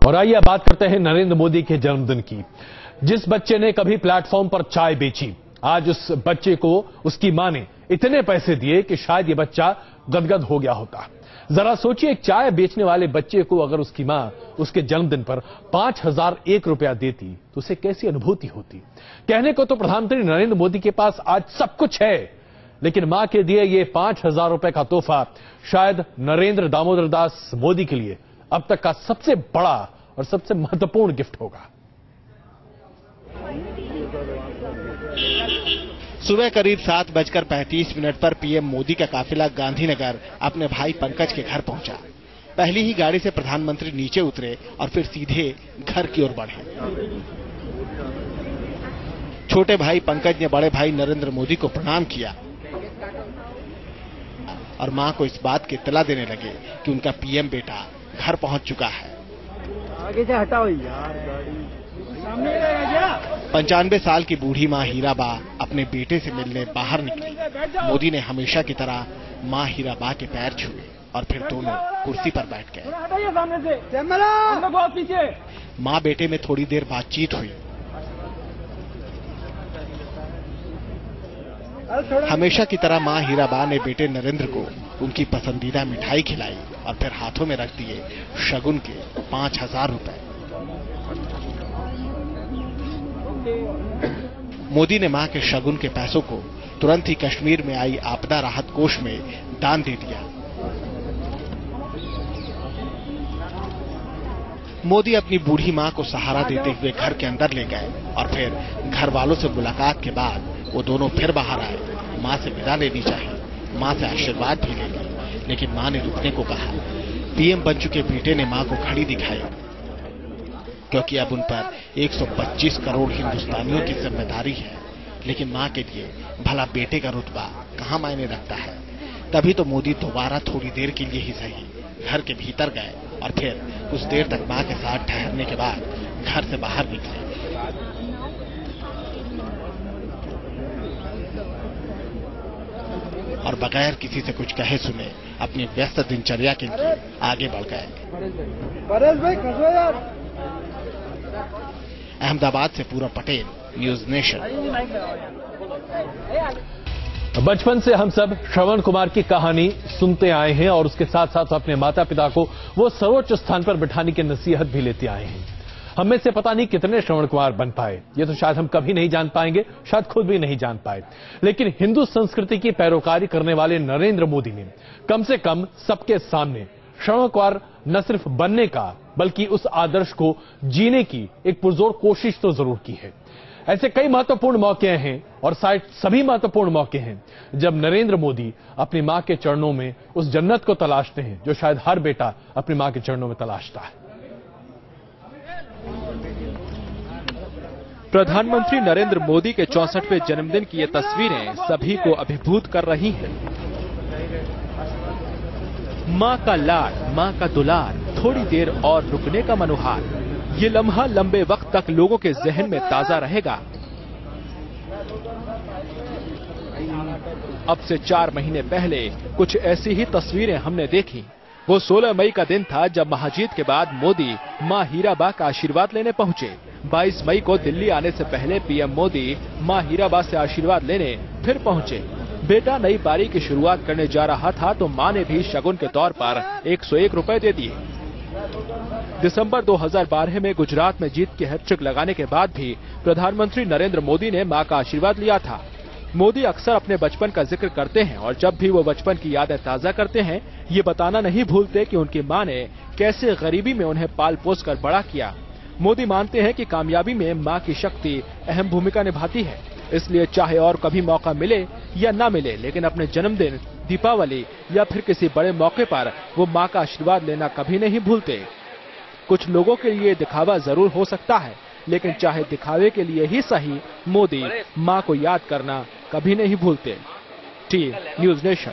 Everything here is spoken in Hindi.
और आइए अब बात करते हैं नरेंद्र मोदी के जन्मदिन की। जिस बच्चे ने कभी प्लेटफॉर्म पर चाय बेची, आज उस बच्चे को उसकी मां ने इतने पैसे दिए कि शायद ये बच्चा गदगद हो गया होता। जरा सोचिए, एक चाय बेचने वाले बच्चे को अगर उसकी मां उसके जन्मदिन पर 5001 रुपया देती तो उसे कैसी अनुभूति होती। कहने को तो प्रधानमंत्री नरेंद्र मोदी के पास आज सब कुछ है, लेकिन मां के दिए ये 5000 रुपए का तोहफा शायद नरेंद्र दामोदर दास मोदी के लिए अब तक का सबसे बड़ा और सबसे महत्वपूर्ण गिफ्ट होगा। सुबह करीब 7:35 पर पीएम मोदी का काफिला गांधीनगर अपने भाई पंकज के घर पहुंचा। पहली ही गाड़ी से प्रधानमंत्री नीचे उतरे और फिर सीधे घर की ओर बढ़े। छोटे भाई पंकज ने बड़े भाई नरेंद्र मोदी को प्रणाम किया और मां को इस बात की इत्तला देने लगे कि उनका पीएम बेटा घर पहुंच चुका है। आगे से हटाओ यार गाड़ी। 95 साल की बूढ़ी मां हीराबा अपने बेटे से मिलने बाहर निकली। मोदी ने हमेशा की तरह मां हीराबा के पैर छुए और फिर दोनों कुर्सी पर बैठ गए। मां बेटे में थोड़ी देर बातचीत हुई। हमेशा की तरह मां हीराबा ने बेटे नरेंद्र को उनकी पसंदीदा मिठाई खिलाई और फिर हाथों में रख दिए शगुन के 5000 रुपए। मोदी ने मां के शगुन के पैसों को तुरंत ही कश्मीर में आई आपदा राहत कोष में दान दे दिया। मोदी अपनी बूढ़ी मां को सहारा देते हुए घर के अंदर ले गए और फिर घर वालों से मुलाकात के बाद वो दोनों फिर बाहर आए। मां से विदा लेनी चाहिए, मां से आशीर्वाद भी ले ली, लेकिन मां ने रुकने को कहा। पीएम बन चुके बेटे ने मां को खड़ी दिखाई, क्योंकि अब उन पर 125 करोड़ हिंदुस्तानियों की जिम्मेदारी है। लेकिन मां के लिए भला बेटे का रुतबा कहां मायने रखता है। तभी तो मोदी दोबारा थोड़ी देर के लिए ही सही घर के भीतर गए और फिर कुछ देर तक मां के साथ ठहरने के बाद घर से बाहर निकले। और बगैर किसी से कुछ कहे सुने अपनी व्यस्त दिनचर्या के लिए आगे बढ़ गए। अहमदाबाद से पूरब पटेल, न्यूज नेशन। बचपन से हम सब श्रवण कुमार की कहानी सुनते आए हैं और उसके साथ साथ अपने माता पिता को वो सर्वोच्च स्थान पर बिठाने की नसीहत भी लेते आए हैं। हम में से पता नहीं कितने श्रवण कुमार बन पाए, ये तो शायद हम कभी नहीं जान पाएंगे, शायद खुद भी नहीं जान पाए। लेकिन हिंदू संस्कृति की पैरोकारी करने वाले नरेंद्र मोदी ने कम से कम सबके सामने श्रवण कुमार न सिर्फ बनने का बल्कि उस आदर्श को जीने की एक पुरजोर कोशिश तो जरूर की है। ऐसे कई महत्वपूर्ण मौके हैं और शायद सभी महत्वपूर्ण मौके हैं जब नरेंद्र मोदी अपनी मां के चरणों में उस जन्नत को तलाशते हैं जो शायद हर बेटा अपनी मां के चरणों में तलाशता है। प्रधानमंत्री नरेंद्र मोदी के 64वें जन्मदिन की ये तस्वीरें सभी को अभिभूत कर रही हैं। मां का लाड, मां का दुलार, थोड़ी देर और रुकने का मनोहार, ये लम्हा लंबे वक्त तक लोगों के जहन में ताजा रहेगा। अब से 4 महीने पहले कुछ ऐसी ही तस्वीरें हमने देखी। वो 16 मई का दिन था जब महाजीत के बाद मोदी मां हीराबा का आशीर्वाद लेने पहुंचे। 22 मई को दिल्ली आने से पहले पीएम मोदी मां हीराबा से आशीर्वाद लेने फिर पहुंचे। बेटा नई पारी की शुरुआत करने जा रहा था तो मां ने भी शगुन के तौर पर 101 रुपए दे दिए। दिसंबर 2012 में गुजरात में जीत की हैट्रिक लगाने के बाद भी प्रधानमंत्री नरेंद्र मोदी ने मां का आशीर्वाद लिया था। मोदी अक्सर अपने बचपन का जिक्र करते हैं और जब भी वो बचपन की यादें ताजा करते हैं, ये बताना नहीं भूलते कि उनकी मां ने कैसे गरीबी में उन्हें पाल पोस कर बड़ा किया। मोदी मानते हैं कि कामयाबी में मां की शक्ति अहम भूमिका निभाती है, इसलिए चाहे और कभी मौका मिले या ना मिले, लेकिन अपने जन्मदिन, दीपावली या फिर किसी बड़े मौके पर वो मां का आशीर्वाद लेना कभी नहीं भूलते। कुछ लोगों के लिए दिखावा जरूर हो सकता है, लेकिन चाहे दिखावे के लिए ही सही, मोदी मां को याद करना कभी नहीं भूलते। T news nation.